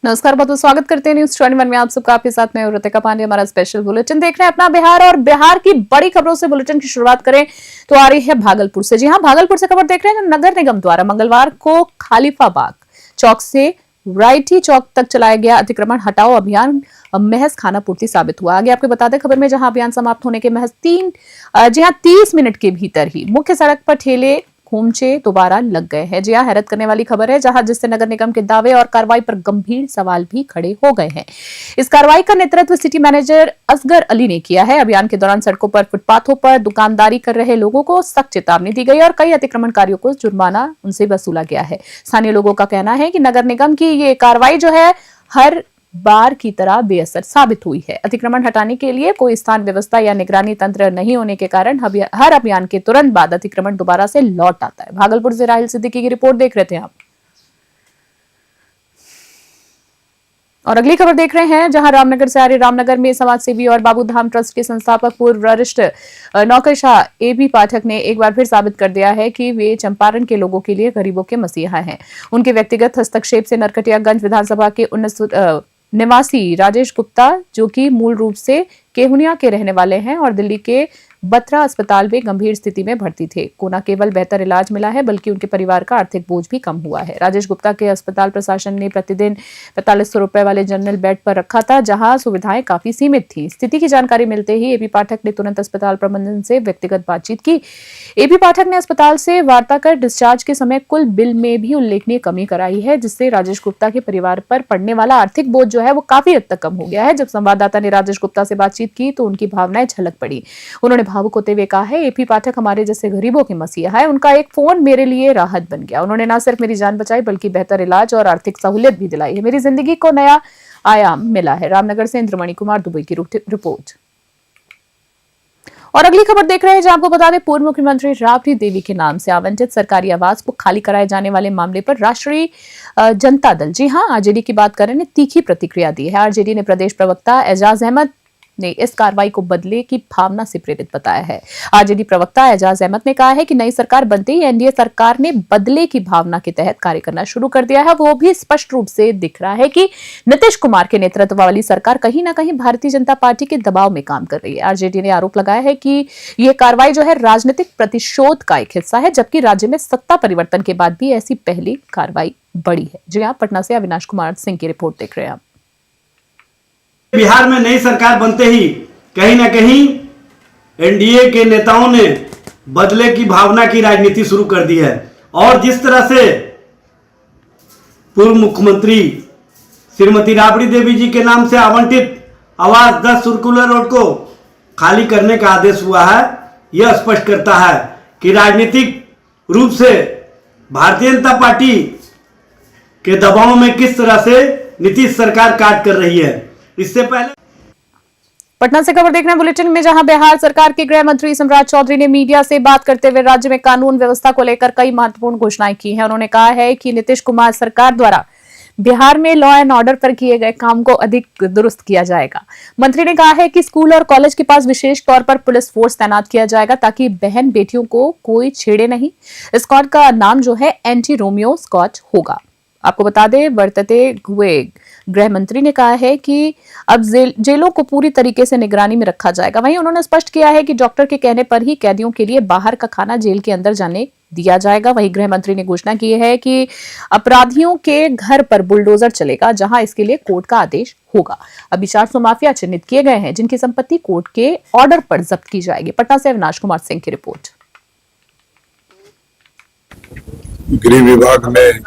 नमस्कार, बहुत बहुत स्वागत करते हैं न्यूज 21 में आप सबका। आपके साथ में ऋतिका पांडे। हमारा स्पेशल बुलेटिन देख रहे हैं अपना बिहार, और बिहार की बड़ी खबरों से बुलेटिन की शुरुआत करें तो आ रही है भागलपुर से। जी हां, भागलपुर से खबर देख रहे हैं। नगर निगम द्वारा मंगलवार को खलीफाबाग चौक से राइटी चौक तक चलाया गया अतिक्रमण हटाओ अभियान महज खाना पूर्ति साबित हुआ। आगे आपको बता दें खबर में, जहां अभियान समाप्त होने के महज 30 मिनट के भीतर ही मुख्य सड़क पर ठेले खोमचे दोबारा लग गए हैं। जी हां, हैरत करने वाली खबर है, जहां जिससे नगर निगम के दावे और कार्रवाई पर गंभीर सवाल भी खड़े हो गए हैं। इस कार्रवाई का नेतृत्व सिटी मैनेजर असगर अली ने किया है। अभियान के दौरान सड़कों पर, फुटपाथों पर दुकानदारी कर रहे लोगों को सख्त चेतावनी दी गई और कई अतिक्रमणकारियों को जुर्माना उनसे वसूला गया है। स्थानीय लोगों का कहना है कि नगर निगम की ये कार्रवाई जो है हर बार की तरह बेअसर साबित हुई है। अतिक्रमण हटाने के लिए कोई स्थान व्यवस्था या निगरानी तंत्र नहीं होने के कारण हर अभियान के तुरंत बाद अतिक्रमण दोबारा से लौट आता है। भागलपुर से राहिल सिद्दीकी की रिपोर्ट देख रहे थे आप। और अगली खबर देख रहे हैं, जहां रामनगर से आ रही रामनगर में समाजसेवी और बाबूधाम ट्रस्ट के संस्थापक पूर्व वरिष्ठ नौकरशाह एबी पाठक ने एक बार फिर साबित कर दिया है कि वे चंपारण के लोगों के लिए गरीबों के मसीहा हैं। उनके व्यक्तिगत हस्तक्षेप से नरकटियागंज विधानसभा के निवासी राजेश गुप्ता, जो कि मूल रूप से केहुनिया के रहने वाले हैं और दिल्ली के बत्रा अस्पताल में गंभीर स्थिति में भर्ती थे, को न केवल बेहतर इलाज मिला है बल्कि उनके परिवार का आर्थिक बोझ भी कम हुआ है। राजेश गुप्ता के अस्पताल प्रशासन ने प्रतिदिन 4500 रुपए वाले जनरल बेड पर रखा था, जहां सुविधाएं काफी सीमित थी। स्थिति की जानकारी मिलते ही एबी पाठक ने तुरंत अस्पताल प्रबंधन से व्यक्तिगत बातचीत की। एबी पाठक ने अस्पताल से वार्ता कर डिस्चार्ज के समय कुल बिल में भी उल्लेखनीय कमी कराई है, जिससे राजेश गुप्ता के परिवार पर पड़ने वाला आर्थिक बोझ जो है वो काफी हद तक कम हो गया है। जब संवाददाता ने राजेश गुप्ता से बातचीत की तो उनकी भावनाएं झलक पड़ी। उन्होंने भावुक होते हुए कहा है, एपी पाठक हमारे जैसे गरीबों के मसीहा है। उनका एक फोन मेरे लिए राहत बन गया। उन्होंने न सिर्फ मेरी जान बचाई बल्कि बेहतर इलाज और आर्थिक सहूलियत भी दिलाई है। मेरी जिंदगी को नया आयाम मिला है। रामनगर से इंद्रमणि कुमार दुबई की रिपोर्ट। और अगली खबर देख रहे हैं, जहां आपको बता दें पूर्व मुख्यमंत्री राबड़ी देवी के नाम से आवंटित सरकारी आवास को खाली कराए जाने वाले मामले पर राष्ट्रीय जनता दल, जी हां आरजेडी की बात करें, ने तीखी प्रतिक्रिया दी है। आरजेडी ने प्रदेश प्रवक्ता एजाज अहमद ने इस कार्रवाई को बदले की भावना से प्रेरित बताया है। आरजेडी प्रवक्ता एजाज अहमद ने कहा है कि नई सरकार बनते ही एनडीए सरकार ने बदले की भावना के तहत कार्य करना शुरू कर दिया है। वो भी स्पष्ट रूप से दिख रहा है कि नीतीश कुमार के नेतृत्व वाली सरकार कहीं ना कहीं भारतीय जनता पार्टी के दबाव में काम कर रही है। आरजेडी ने आरोप लगाया है कि यह कार्रवाई जो है राजनीतिक प्रतिशोध का एक हिस्सा है, जबकि राज्य में सत्ता परिवर्तन के बाद भी ऐसी पहली कार्रवाई बड़ी है। जी आप पटना से अविनाश कुमार सिंह की रिपोर्ट देख रहे हैं। बिहार में नई सरकार बनते ही कहीं ना कहीं एनडीए के नेताओं ने बदले की भावना की राजनीति शुरू कर दी है। और जिस तरह से पूर्व मुख्यमंत्री श्रीमती राबड़ी देवी जी के नाम से आवंटित आवास 10 सर्कुलर रोड को खाली करने का आदेश हुआ है, यह स्पष्ट करता है कि राजनीतिक रूप से भारतीय जनता पार्टी के दबाव में किस तरह से नीतीश सरकार कार्य कर रही है। इससे पहले पटना से खबर देखना बुलेटिन में, जहां बिहार सरकार के गृह मंत्री सम्राट चौधरी ने मीडिया से बात करते हुए राज्य में कानून व्यवस्था को लेकर कई महत्वपूर्ण घोषणाएं की हैं। उन्होंने कहा है कि नीतीश कुमार सरकार द्वारा बिहार में लॉ एंड ऑर्डर पर किए गए काम को अधिक दुरुस्त किया जाएगा। मंत्री ने कहा है कि स्कूल और कॉलेज के पास विशेष तौर पर पुलिस फोर्स तैनात किया जाएगा ताकि बहन बेटियों को कोई छेड़े नहीं। स्क्वाड का नाम जो है एंटी रोमियो स्क्वाड होगा। आपको बता दें, बढ़ते हुए गृह मंत्री ने कहा है कि अब जेलों को पूरी तरीके से निगरानी में रखा जाएगा। वहीं उन्होंने स्पष्ट किया है कि डॉक्टर के कहने पर ही कैदियों के लिए बाहर का खाना जेल के अंदर जाने दिया जाएगा। वहीं गृह मंत्री ने घोषणा की है कि अपराधियों के घर पर बुलडोजर चलेगा, जहां इसके लिए कोर्ट का आदेश होगा। अभी 400 माफिया चिन्हित किए गए हैं, जिनकी संपत्ति कोर्ट के ऑर्डर पर जब्त की जाएगी। पटना से अविनाश कुमार सिंह की रिपोर्ट। गृह विभाग में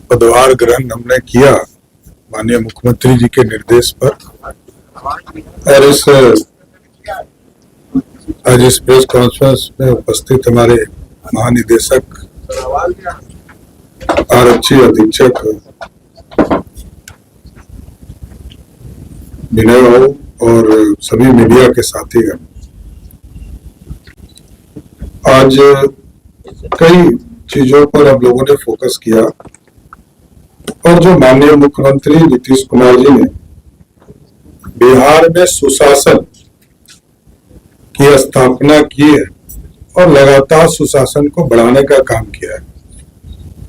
पदभार ग्रहण हमने किया माननीय मुख्यमंत्री जी के निर्देश पर, और आज इस प्रेस कॉन्फ्रेंस में उपस्थित हमारे महानिदेशक, आरक्षी अधीक्षक विनय बाबू और सभी मीडिया के साथीगण, आज कई चीजों पर हम लोगों ने फोकस किया। और जो माननीय मुख्यमंत्री नीतीश कुमार जी ने बिहार में सुशासन की स्थापना की है और लगातार सुशासन को बढ़ाने का काम किया है,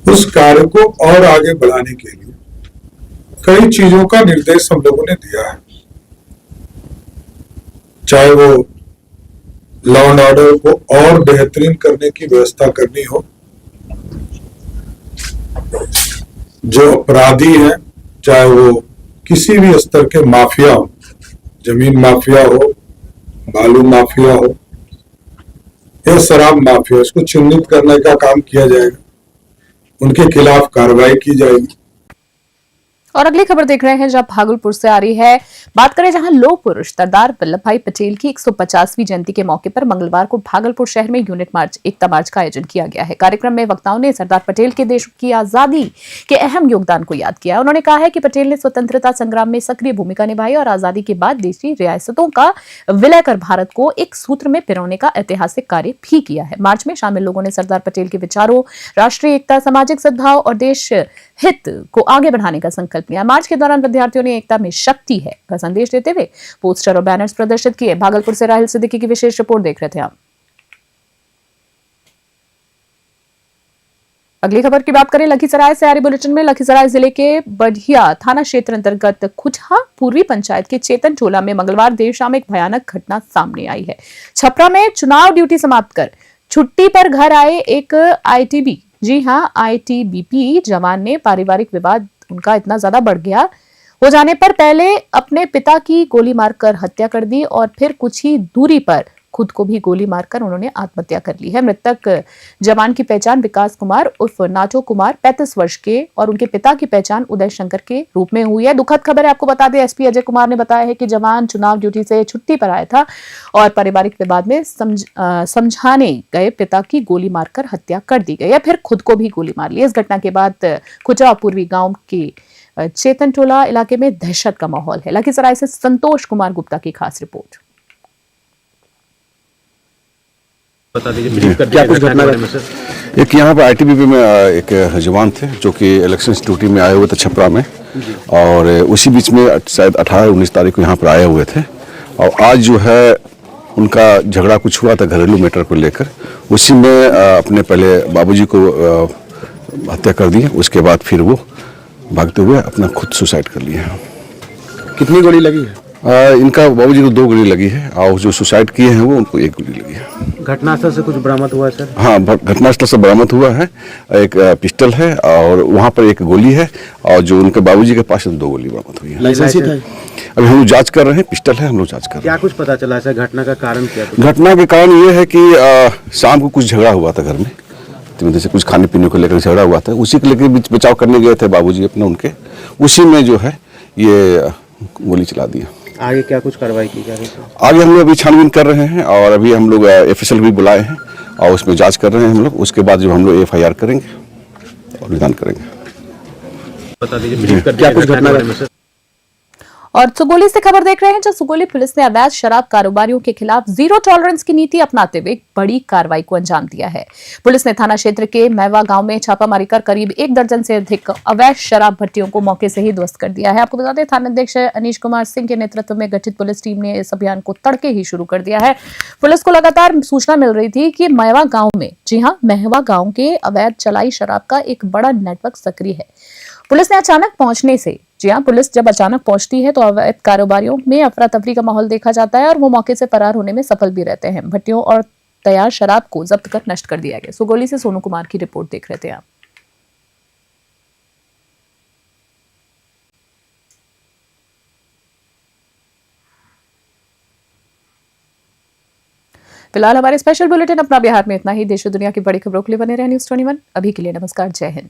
उस कार्य को और आगे बढ़ाने के लिए कई चीजों का निर्देश हम लोगों ने दिया है, चाहे वो लॉ एंड ऑर्डर को और बेहतरीन करने की व्यवस्था करनी हो, जो अपराधी हैं चाहे वो किसी भी स्तर के माफिया हो, जमीन माफिया हो, बालू माफिया हो या शराब माफिया, इसको चिन्हित करने का काम किया जाएगा, उनके खिलाफ कार्रवाई की जाएगी। और अगली खबर देख रहे हैं जहां भागलपुर से आ रही है। बात करें जहां लौह पुरुष सरदार वल्लभ भाई पटेल की 150वीं जयंती के मौके पर मंगलवार को भागलपुर शहर में यूनिट मार्च एकता मार्च का आयोजन किया गया है। कार्यक्रम में वक्ताओं ने सरदार पटेल के देश की आजादी के अहम योगदान को याद किया। उन्होंने कहा है कि पटेल ने स्वतंत्रता संग्राम में सक्रिय भूमिका निभाई और आजादी के बाद देशी रियासतों का विलय कर भारत को एक सूत्र में पिरोने का ऐतिहासिक कार्य भी किया है। मार्च में शामिल लोगों ने सरदार पटेल के विचारों, राष्ट्रीय एकता, सामाजिक सद्भाव और देश हित को आगे बढ़ाने का संकल्प लिया। मार्च के दौरान विद्यार्थियों ने एकता में शक्ति है का संदेश देते हुए पोस्टर और बैनर्स प्रदर्शित किए। भागलपुर से राहिल सिद्दीकी की विशेष रिपोर्ट देख रहे थे आप। अगली खबर की बात करें लखीसराय से आ रही बुलेटिन में। लखीसराय जिले के बढ़िया थाना क्षेत्र अंतर्गत खुटहा पूर्वी पंचायत के चेतन टोला में मंगलवार देर शाम एक भयानक घटना सामने आई है। छपरा में चुनाव ड्यूटी समाप्त कर छुट्टी पर घर आए एक आईटीबी आईटीबीपी जवान ने पारिवारिक विवाद उनका इतना ज्यादा बढ़ गया हो जाने पर पहले अपने पिता की गोली मारकर हत्या कर दी और फिर कुछ ही दूरी पर खुद को भी गोली मारकर उन्होंने आत्महत्या कर ली है। मृतक जवान की पहचान विकास कुमार उर्फ नाटो कुमार 35 वर्ष के और उनके पिता की पहचान उदय शंकर के रूप में हुई है। दुखद खबर है, आपको बता दें एसपी अजय कुमार ने बताया है कि जवान चुनाव ड्यूटी से छुट्टी पर आया था और पारिवारिक विवाद में समझाने गए पिता की गोली मारकर हत्या कर दी गई है, फिर खुद को भी गोली मार ली। इस घटना के बाद खुचा पूर्वी गांव के चेतन टोला इलाके में दहशत का माहौल है। लखीसराय से संतोष कुमार गुप्ता की खास रिपोर्ट। बता दीजिए क्या कुछ घटना में सर। एक यहाँ पर आईटीबीपी में एक जवान थे जो कि इलेक्शन ड्यूटी में आए हुए थे छपरा में, और उसी बीच में शायद 18-19 तारीख को यहाँ पर आए हुए थे और आज जो है उनका झगड़ा कुछ हुआ था घरेलू मैटर को लेकर। उसी में अपने पहले बाबूजी को हत्या कर दी, उसके बाद फिर वो भागते हुए अपना खुद सुसाइड कर लिया। कितनी गोली लगी है? इनका बाबूजी को 2 गोली लगी है और जो सुसाइड किए हैं वो उनको 1 गोली लगी है। घटनास्थल से कुछ बरामद हुआ है सर? हाँ, घटनास्थल से बरामद हुआ है, एक पिस्टल है और वहाँ पर 1 गोली है और जो उनके बाबूजी के पास 2 गोली बरामद हुई है। लाइसेंस है? अभी हम लोग जांच कर रहे हैं, पिस्टल है, हम लोग जांच कर रहे हैं। क्या कुछ पता चला है सर? घटना का कारण क्या था? घटना के कारण ये है कि शाम को कुछ झगड़ा हुआ था घर में, तो जैसे कुछ खाने पीने को लेकर झगड़ा हुआ था, उसी के लेकर बीच बचाव करने गए थे बाबूजी अपने उनके, उसी में जो है ये गोली चला दिया। आगे क्या कुछ कार्रवाई की जा रही है? आगे हम लोग अभी छानबीन कर रहे हैं और अभी हम लोग एफएसएल भी बुलाए हैं और उसमें जांच कर रहे हैं हम लोग। उसके बाद जो हम लोग एफआईआर करेंगे और निदान करेंगे। बता दीजिए क्या कुछ घटना में सर। और सुगोली से खबर देख रहे हैं, जहां सुगोली पुलिस ने अवैध शराब कारोबारियों के खिलाफ जीरो टॉलरेंस की नीति अपनाते हुए एक बड़ी कार्रवाई को अंजाम दिया है। पुलिस ने थाना क्षेत्र के मैवा गांव में छापामारी कर करीब 1 दर्जन से अधिक अवैध शराब भट्टियों को मौके से ही ध्वस्त कर दिया है। आपको बता दें थानाध्यक्ष अनीश कुमार सिंह के नेतृत्व में गठित पुलिस टीम ने इस अभियान को तड़के ही शुरू कर दिया है। पुलिस को लगातार सूचना मिल रही थी कि मैवा गांव में, जी हां, महवा गांव के अवैध चलाई शराब का एक बड़ा नेटवर्क सक्रिय है। पुलिस ने अचानक पहुंचने से, जी हां, पुलिस जब अचानक पहुंचती है तो अवैध कारोबारियों में अफरा तफरी का माहौल देखा जाता है और वो मौके से फरार होने में सफल भी रहते हैं। भट्टियों और तैयार शराब को जब्त कर नष्ट कर दिया गया। सुगोली से सोनू कुमार की रिपोर्ट देख रहे थे आप। फिलहाल हमारे स्पेशल बुलेटिन अपना बिहार में इतना ही। देश और दुनिया की बड़ी खबरों के लिए बने रहे न्यूज़ 21। अभी के लिए नमस्कार, जय हिंद।